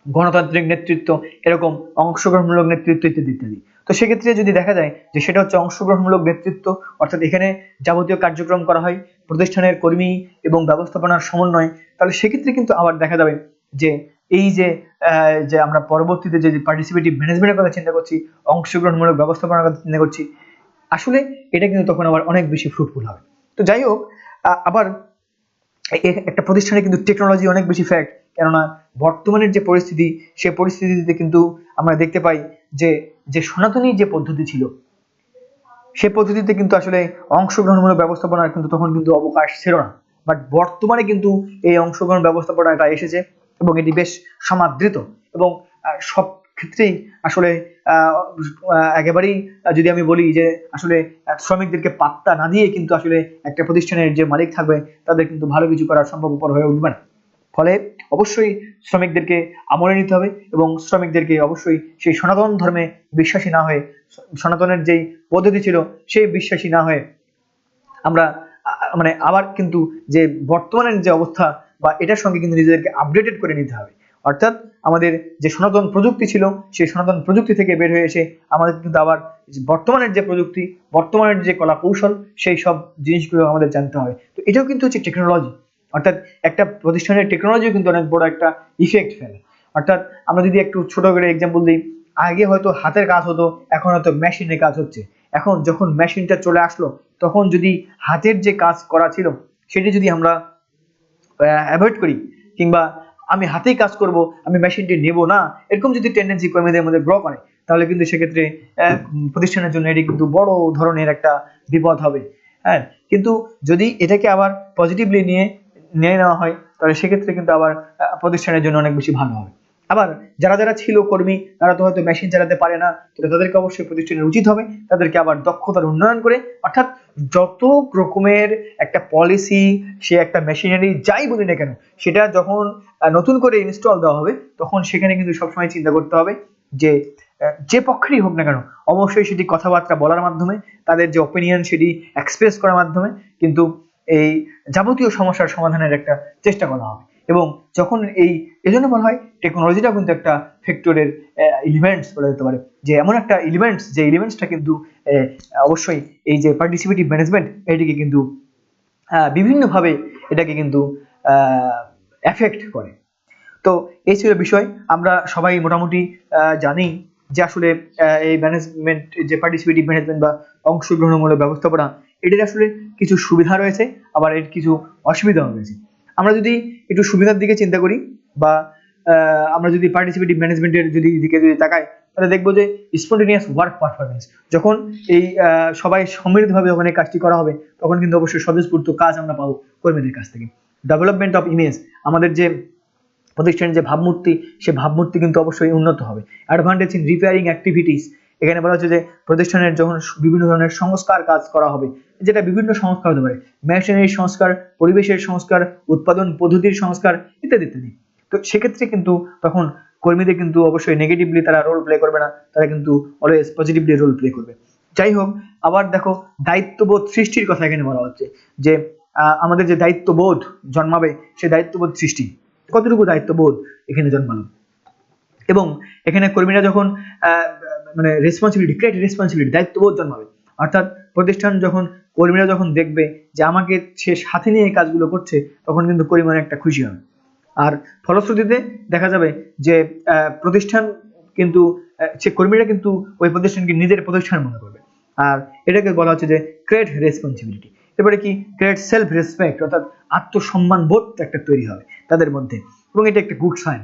গণতান্ত্রিক নেতৃত্ব, এরকম অংশগ্রহণমূলক নেতৃত্ব ইত্যাদি ইত্যাদি। তো সেক্ষেত্রে যদি দেখা যায় যে সেটা হচ্ছে অংশগ্রহণমূলক নেতৃত্ব, অর্থাৎ এখানে যাবতীয় কার্যক্রম করা হয় প্রতিষ্ঠানের কর্মী এবং ব্যবস্থাপনার সমন্বয়, তাহলে সেক্ষেত্রে কিন্তু আবার দেখা যাবে যে এই যে যে আমরা পরবর্তীতে যে পার্টিসিপেটিভ ম্যানেজমেন্টের কথা চিন্তা করছি, অংশগ্রহণমূলক ব্যবস্থাপনার কথা চিন্তা করছি, আসলে এটা কিন্তু তখন আবার অনেক বেশি ফ্রুটফুল হবে। তো যাই হোক, আবার একটা প্রতিষ্ঠানে কিন্তু টেকনোলজি অনেক বেশি ফ্যাক্ট, কেননা বর্তমানের যে পরিস্থিতি সেই পরিস্থিতিতে কিন্তু আমরা দেখতে পাই যে যে সনাতনী যে পদ্ধতি ছিল সে পদ্ধতিতে কিন্তু আসলে অংশগ্রহণমূলক ব্যবস্থাপনার কিন্তু তখন কিন্তু অবকাশ ছিল না, বাট বর্তমানে কিন্তু এই অংশগ্রহণ ব্যবস্থাপনাটা এসেছে এবং এটি বেশ সমাদৃত এবং সব ক্ষেত্রেই আসলে একেবারেই যদি আমি বলি যে আসলে শ্রমিকদেরকে পাত্তা না দিয়ে কিন্তু আসলে একটা প্রতিষ্ঠানের যে মালিক থাকবে তাদের কিন্তু ভালো কিছু করা সম্ভবপর হয়ে উঠবে না। ফলে অবশ্যই শ্রমিকদেরকে আমলে নিতে হবে এবং শ্রমিকদেরকে অবশ্যই সেই সনাতন ধর্মে বিশ্বাসী না হয়ে, সনাতনের যেই পদ্ধতি ছিল সেই বিশ্বাসী না হয়ে আমরা মানে আবার কিন্তু যে বর্তমানের যে অবস্থা বা এটার সঙ্গে কিন্তু নিজেদেরকে আপডেটেড করে নিতে হবে। অর্থাৎ আমাদের যে সনাতন প্রযুক্তি ছিল সেই সনাতন প্রযুক্তি থেকে বের হয়ে এসে আমাদের কিন্তু আবার বর্তমানের যে প্রযুক্তি, বর্তমানের যে কলা কৌশল, সেই সব জিনিসগুলো আমাদের জানতে হবে। তো এটাও কিন্তু হচ্ছে টেকনোলজি, অর্থাৎ একটা প্রতিষ্ঠানের টেকনোলজিও কিন্তু অনেক বড় একটা ইফেক্ট ফেলে। অর্থাৎ আমরা যদি একটু ছোট করে এক্সাম্পল দিই, আগে হয়তো হাতের কাজ হতো, এখন হয়তো মেশিনে কাজ হচ্ছে। এখন যখন মেশিনটা চলে আসলো তখন যদি হাতের যে কাজ করা ছিল সেটি যদি আমরা অ্যাভয়েড করি, কিংবা আমি হাতেই কাজ করব আমি মেশিনটি নেব না, এরকম যদি টেন্ডেন্সি কর্মীদের মধ্যে গ্রো করে, তাহলে কিন্তু সেক্ষেত্রে প্রতিষ্ঠানের জন্য এটি কিন্তু বড় ধরনের একটা বিপদ হবে। হ্যাঁ, কিন্তু যদি এটাকে আবার পজিটিভলি নিয়ে নেওয়া হয় তাহলে সেক্ষেত্রে কিন্তু আবার প্রতিষ্ঠানের জন্য অনেক বেশি ভালো হবে। আবার যারা যারা ছিল কর্মী তারা তো হয়তো মেশিন চালাতে পারে না, তাহলে তাদেরকে অবশ্যই প্রতিষ্ঠানের উচিত হবে তাদেরকে আবার দক্ষতার উন্নয়ন করে, অর্থাৎ যত রকমের একটা পলিসি, সে একটা মেশিনারি যাই বলি না কেন, সেটা যখন নতুন করে ইনস্টল দেওয়া হবে তখন সেখানে কিন্তু সবসময় চিন্তা করতে হবে যে যে পক্ষেরই হোক না কেন অবশ্যই সেটি কথাবার্তা বলার মাধ্যমে, তাদের যে অপিনিয়ন সেটি এক্সপ্রেস করার মাধ্যমে কিন্তু এই যাবতীয় সমস্যার সমাধানের একটা চেষ্টা করা হবে। এবং যখন এজন্য বলা হয় টেকনোলজিটা কিন্তু একটা ফ্যাক্টরের এলিমেন্টস বলা যেতে পারে, যে এমন একটা এলিমেন্টস যে এলিমেন্টসটা কিন্তু অবশ্যই এই যে পার্টিসিপেটিভ ম্যানেজমেন্ট এটিকে কিন্তু বিভিন্নভাবে এটাকে কিন্তু এফেক্ট করে। তো এই ছিল বিষয়। আমরা সবাই মোটামুটি জানি যে আসলে এই ম্যানেজমেন্ট যে পার্টিসিপেটিভ ম্যানেজমেন্ট বা অংশগ্রহণমূলক ব্যবস্থাপনা, এটির আসলে কিছু সুবিধা রয়েছে আবার এর কিছু অসুবিধাও রয়েছে। আমরা যদি একটু সুবিধার দিকে চিন্তা করি বা আমরা যদি পার্টিসিপেটিভ ম্যানেজমেন্টের দিকে তাকাই, তাহলে দেখবো যে স্পন্টেনিয়াস ওয়ার্ক পারফরমেন্স, যখন এই সবাই সম্মিলিতভাবে যখন এই কাজটি করা হবে তখন কিন্তু অবশ্যই স্বতঃস্ফূর্ত কাজ আমরা পাবো কর্মীদের কাছ থেকে। ডেভেলপমেন্ট অফ ইমেজ, আমাদের যে প্রতিষ্ঠানের যে ভাবমূর্তি সে ভাবমূর্তি কিন্তু অবশ্যই উন্নত হবে। অ্যাডভান্টেজ ইন রিপেয়ারিং অ্যাক্টিভিটিস, এখানে বলা হচ্ছে যে প্রতিষ্ঠানের যখন বিভিন্ন ধরনের সংস্কার কাজ করা হবে, যেটা বিভিন্ন সংস্কার হতে পারে, মেশিনারির সংস্কার, পরিবেশের সংস্কার, উৎপাদন পদ্ধতির সংস্কার ইত্যাদি ইত্যাদি। তো সেক্ষেত্রে কিন্তু তখন কর্মীদের কিন্তু অবশ্যই নেগেটিভলি তারা রোল প্লে করবে না, তারা কিন্তু অলওয়েজ পজিটিভলি রোল প্লে করবে। যাই হোক, আবার দেখো দায়িত্ববোধ সৃষ্টির কথা এখানে বলা হচ্ছে যে আমাদের যে দায়িত্ববোধ জন্মাবে সে দায়িত্ববোধ সৃষ্টি, কতটুকু দায়িত্ববোধ এখানে জন্মালো। এবং এখানে কর্মীরা যখন মানে রেসপন্সিবিলিটি, ক্রিয়েট রেসপন্সিবিলিটি, দায়িত্ববোধ জন্মাবে, অর্থাৎ প্রতিষ্ঠান যখন কর্মীরা যখন দেখবে যে আমাকে সে সাথে নিয়ে এই কাজগুলো করছে তখন কিন্তু কর্মীরা একটা খুশি হবে। আর ফলশ্রুতিতে দেখা যাবে যে প্রতিষ্ঠান কিন্তু সে কর্মীরা কিন্তু ওই প্রতিষ্ঠানকে নিজের প্রতিষ্ঠান মনে করবে। আর এটাকে বলা হচ্ছে যে ক্রিয়েট রেসপন্সিবিলিটি। এবারে কি ক্রিয়েট সেলফ রেসপেক্ট, অর্থাৎ আত্মসম্মান বোধ একটা তৈরি হবে তাদের মধ্যে, এবং এটা একটা good sign.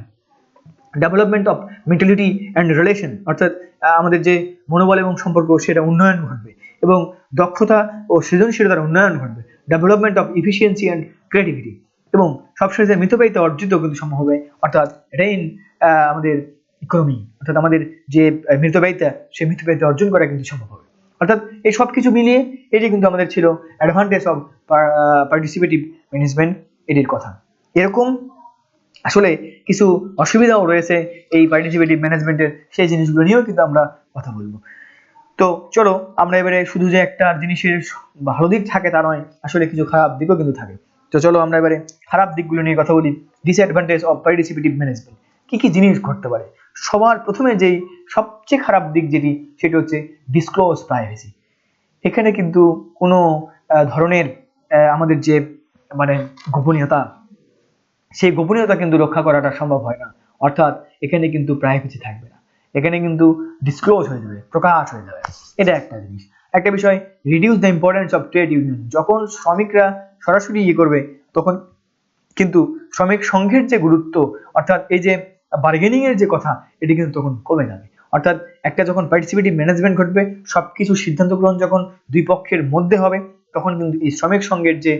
Development of mentality and relation, অর্থাৎ আমাদের যে মনোবল এবং সম্পর্ক সেটা উন্নয়ন ঘটবে এবং দক্ষতা ও সৃজনশীলতার উন্নয়ন ঘটবে। Development of efficiency and creativity, এবং সবশেষে মিতব্যয়িতা অর্জিত কিন্তু সম্ভব হবে, অর্থাৎ রেইন আমাদের ইকোনমি, অর্থাৎ আমাদের যে মিতব্যয়িতা সেই মিতব্যয়িতা অর্জন করা কিন্তু সম্ভব হবে। অর্থাৎ এই সব কিছু মিলিয়ে এটি কিন্তু আমাদের ছিল অ্যাডভান্টেজ অফ পার্টিসিপেটিভ ম্যানেজমেন্ট এটির কথা। এরকম আসলে কিছু অসুবিধাও রয়েছে এই পার্টিসিপেটিভ ম্যানেজমেন্টের, সেই জিনিসগুলো নিয়েও কিন্তু আমরা কথা বলবো। তো চলো আমরা এবারে শুধু যে একটা জিনিসের ভালো দিক থাকে তা নয়, আসলে কিছু খারাপ দিকও কিন্তু থাকে। তো চলো আমরা এবারে খারাপ দিকগুলো নিয়ে কথা বলি। ডিসঅ্যাডভান্টেজ অফ পার্টিসিপেটিভ ম্যানেজমেন্ট, কি কি জিনিস ঘটতে পারে। সবার প্রথমে যেই সবচেয়ে খারাপ দিক যেটি, সেটি হচ্ছে ডিসক্লোজ প্রাইভেসি। এখানে কিন্তু কোনো ধরনের আমাদের যে মানে গোপনীয়তা, সেই গোপনীয়তা কিন্তু রক্ষা করাটা সম্ভব হয় না। অর্থাৎ এখানে কিন্তু প্রাইভেসি থাকবে না, এখানে কিন্তু ডিসক্লোজ হয়ে যাবে, প্রকাশ হয়ে যাবে। এটা একটা জিনিস। একটা বিষয়, reduce the importance of trade union. যখন শ্রমিকরা সরাসরি করবে, তখন কিন্তু শ্রমিক সংঘের যে গুরুত্ব, অর্থাৎ এই যে বার্গেনিং এর যে কথা, এটি কিন্তু তখন কমে যাবে। অর্থাৎ একটা যখন পার্টিসিপেটিভ ম্যানেজমেন্ট ঘটবে, সবকিছু সিদ্ধান্ত গ্রহণ যখন দুই পক্ষের মধ্যে হবে, তখন কিন্তু এই শ্রমিক সংঘের যে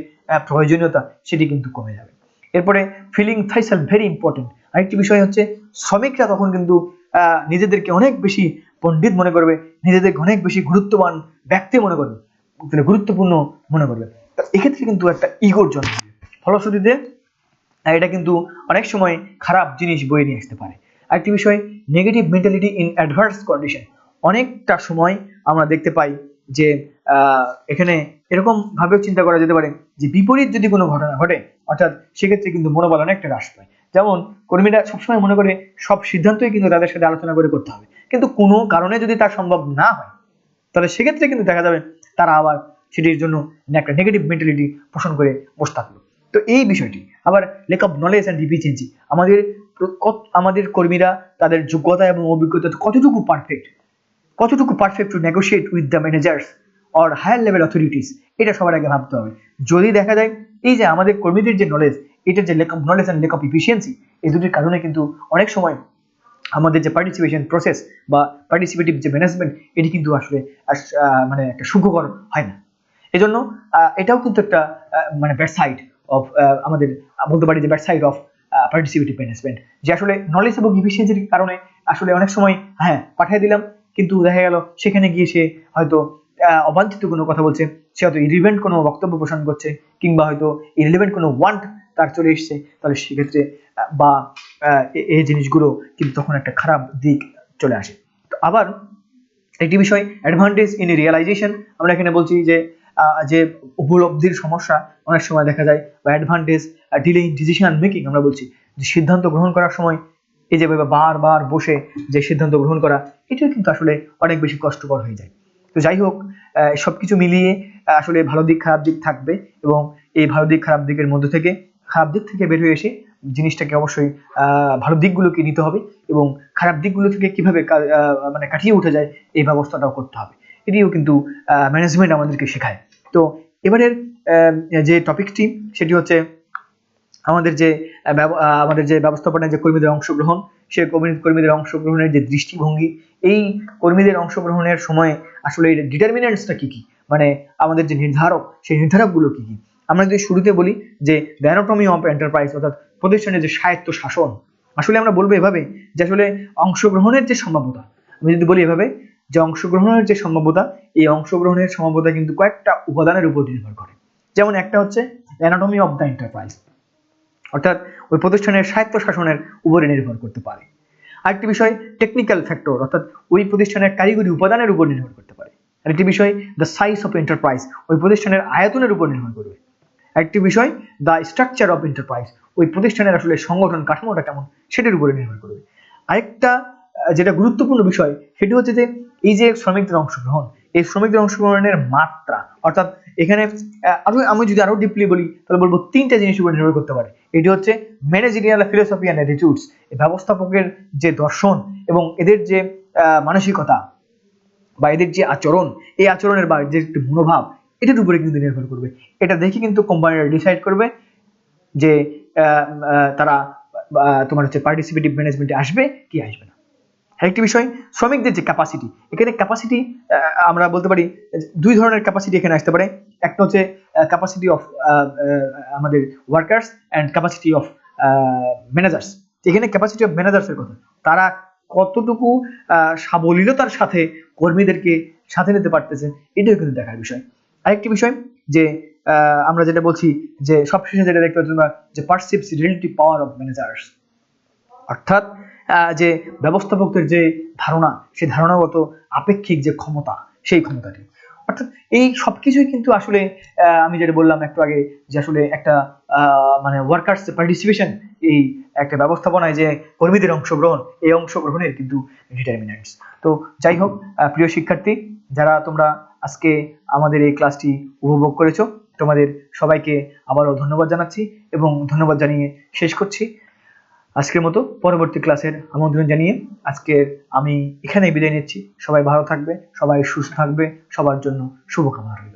প্রয়োজনীয়তা সেটি কিন্তু কমে যাবে। এরপরে ফিলিং থাইসেলফ ভেরি ইম্পর্টেন্ট। আরেকটি বিষয় হচ্ছে, শ্রমিকরা তখন কিন্তু নিজেদেরকে অনেক বেশি পণ্ডিত মনে করবে, নিজেদেরকে অনেক বেশি গুরুত্ববান ব্যক্তি মনে করবে, গুরুত্বপূর্ণ মনে করবে। এক্ষেত্রে কিন্তু একটা ইগোর জন্ম হবে। ফলশ্রুতিতে এটা কিন্তু অনেক সময় খারাপ জিনিস বয়ে নিয়ে আসতে পারে। আরেকটি বিষয়, negative mentality in adverse condition. অনেকটা সময় আমরা দেখতে পাই যে এখানে এরকম ভাবেও চিন্তা করা যেতে পারে যে বিপরীত যদি কোনো ঘটনা ঘটে, অর্থাৎ সেক্ষেত্রে কিন্তু মনোবল অনেকটা হ্রাস পায়। যেমন কর্মীরা সবসময় মনে করে সব সিদ্ধান্তই কিন্তু তাদের সাথে আলোচনা করে করতে হবে, কিন্তু কোনো কারণে যদি তা সম্ভব না হয়, তাহলে সেক্ষেত্রে কিন্তু দেখা যাবে তারা আবার সেটির জন্য একটা নেগেটিভ মেন্টালিটি পোষণ করে বসে থাকলো। তো এই বিষয়টি আবার lack of knowledge and deficiency. আমাদের কর্মীরা তাদের যোগ্যতা এবং অভিজ্ঞতা কতটুকু perfect to negotiate with the managers or higher level authorities, এটা সবার আগে ভাবতে হবে। যদি দেখা যায় এই যে আমাদের কর্মীদের যে নলেজ, এটার যে lake of knowledge and lake of efficiency, এই দুটির কারণে কিন্তু অনেক সময় আমাদের যে পার্টিসিপেশন প্রসেস বা পার্টিসিপেটিভ যে ম্যানেজমেন্ট, এটি কিন্তু আসলে মানে একটা সুখকর হয় না। এজন্য এটাও কিন্তু একটা মানে ব্যাড সাইড অফ, আমাদের বলতে পারি যে bad side of participative management, যে আসলে নলেজ এবং ইফিসিয়েন্সির কারণে আসলে অনেক সময় হ্যাঁ পাঠিয়ে দিলাম, কিন্তু দেখা গেল সেখানে গিয়ে সে হয়তো অবাঞ্ছিত কোনো কথা বলছে, সে হয়তো ইরিলেভেন্ট কোনো বক্তব্য পোষণ করছে, কিংবা হয়তো ইরিলেভেন্ট কোনো ওয়ান্ট তার চলে এসছে, তাহলে সেক্ষেত্রে বা এই জিনিসগুলো কিন্তু তখন একটা খারাপ দিক চলে আসে। তো আবার একটি বিষয়, অ্যাডভান্টেজ ইন রিয়েলাইজেশন। আমরা এখানে বলছি যে যে উপলব্ধির সমস্যা অনেক সময় দেখা যায়, বা advantage delay in decision making. আমরা বলছি যে সিদ্ধান্ত গ্রহণ করার সময় এই যে বারবার বসে যে সিদ্ধান্ত গ্রহণ করা, এটাও কিন্তু আসলে অনেক বেশি কষ্টকর হয়ে যায়। তো যাই হোক, সবকিছু মিলিয়ে আসলে ভালো দিক খারাপ দিক থাকবে, এবং এই ভালো দিক খারাপ দিকের মধ্যে থেকে খারাপ দিক থেকে বের হয়ে এসে জিনিসটাকে অবশ্যই ভালো দিকগুলোকে নিতে হবে, এবং খারাপ দিকগুলো থেকে কিভাবে মানে কাটিয়ে উঠে যায় এই ব্যবস্থাটাও করতে হবে। এটিও কিন্তু ম্যানেজমেন্ট আমাদেরকে শেখায়। তো এবারের যে টপিকটি সেটি হচ্ছে আমাদের যে ব্যবস্থাপনায় যে কর্মীদের অংশগ্রহণ, সে কর্মীদের অংশগ্রহণের যে দৃষ্টিভঙ্গি, এই কর্মীদের অংশগ্রহণের সময় আসলে ডিটারমিনেন্টসটা কি কি, মানে আমাদের যে নির্ধারক, সেই নির্ধারকগুলো কি কি। আমরা যদি শুরুতে বলি যে দ্য অ্যানাটমি অফ এন্টারপ্রাইজ, অর্থাৎ প্রতিষ্ঠানের যে স্বায়ত্ত শাসন। আসলে আমরা বলবো এভাবে যে আসলে অংশগ্রহণের যে সম্ভাব্যতা, আমি যদি বলি এভাবে যে অংশগ্রহণের যে সম্ভাব্যতা, এই অংশগ্রহণের সম্ভাব্যতা কিন্তু কয়েকটা উপাদানের উপর নির্ভর করে। যেমন একটা হচ্ছে অ্যানাটমি অফ দ্য এন্টারপ্রাইজ, অর্থাৎ ওই প্রতিষ্ঠানের স্বায়ত্ত শাসনের উপরে নির্ভর করতে পারে। আরেকটি বিষয় টেকনিক্যাল ফ্যাক্টর, অর্থাৎ ওই প্রতিষ্ঠানের কারিগরি উপাদানের উপর নির্ভর করতে পারে। আরেকটি বিষয় দ্য সাইজ অফ এন্টারপ্রাইজ, ওই প্রতিষ্ঠানের আয়তনের উপর নির্ভর করবে। আরেকটি বিষয় দ্য স্ট্রাকচার অফ এন্টারপ্রাইজ, ওই প্রতিষ্ঠানের আসলে সংগঠন কাঠামোটা কেমন সেটির উপরে নির্ভর করবে। আরেকটা যেটা গুরুত্বপূর্ণ বিষয়, সেটি হচ্ছে যে এই যে শ্রমিকদের অংশগ্রহণ, এই শ্রমিকদের অংশগ্রহণের মাত্রা, অর্থাৎ এখানে আমি যদি আরো ডিপলি বলি তাহলে বলবো তিনটা জিনিসের উপর নির্ভর করতে পারে। এটি হচ্ছে ম্যানেজেরিয়াল ফিলোসফি অ্যান্ড অ্যাটিটিউডস, ব্যবস্থাপকের যে দর্শন এবং এদের যে মানসিকতা বা এদের যে আচরণ, এই আচরণের বা যে মনোভাব, এটার উপরে কিন্তু নির্ভর করবে। এটা দেখে কিন্তু কোম্পানিরা ডিসাইড করবে যে তারা তোমার হচ্ছে পার্টিসিপেটিভ ম্যানেজমেন্টে আসবে কি আসবে না। আরেকটি বিষয় শ্রমিকদের যে ক্যাপাসিটি, এখানে ক্যাপাসিটি আমরা বলতে পারি দুই ধরনের ক্যাপাসিটি এখানে আসতে পারে। একটা হচ্ছে ক্যাপাসিটি অফ আমাদের workers and capacity of managers. এখানে ক্যাপাসিটি অফ ম্যানেজার্সের কথা, তারা কতটুকু সাবলীলতার সাথে কর্মীদেরকে সাথে নিতে পারতেছে, এটাও কিন্তু দেখার বিষয়। আরেকটি বিষয় যে আমরা যেটা বলছি যে সবশেষে যেটা দেখতে পাচ্ছি যে পারসিভস রিলেটিভ পাওয়ার অফ ম্যানেজার্স, অর্থাৎ যে ব্যবস্থাপকদের যে ধারণা, সেই ধারণাগত আপেক্ষিক যে ক্ষমতা, সেই ক্ষমতাটি, অর্থাৎ এই সবকিছুই কিন্তু আসলে আমি যেটা বললাম একটু আগে যে আসলে একটা মানে ওয়ার্কার্স পার্টিসিপেশন, এই একটা ব্যবস্থাপনায় যে কর্মীদের অংশগ্রহণ, এই অংশগ্রহণের কিন্তু ডিটারমিনেন্টস। তো যাই হোক প্রিয় শিক্ষার্থী, যারা তোমরা আজকে আমাদের এই ক্লাসটি উপভোগ করেছো, তোমাদের সবাইকে আবারও ধন্যবাদ জানাচ্ছি এবং ধন্যবাদ জানিয়ে শেষ করছি আজকের মতো। পরবর্তী ক্লাসের আমন্ত্রণ জানিয়ে আজকে আমি এখানেই বিদায় নিচ্ছি। সবাই ভালো থাকবে, সবাই সুস্থ থাকবে, সবার জন্য শুভকামনা রইল।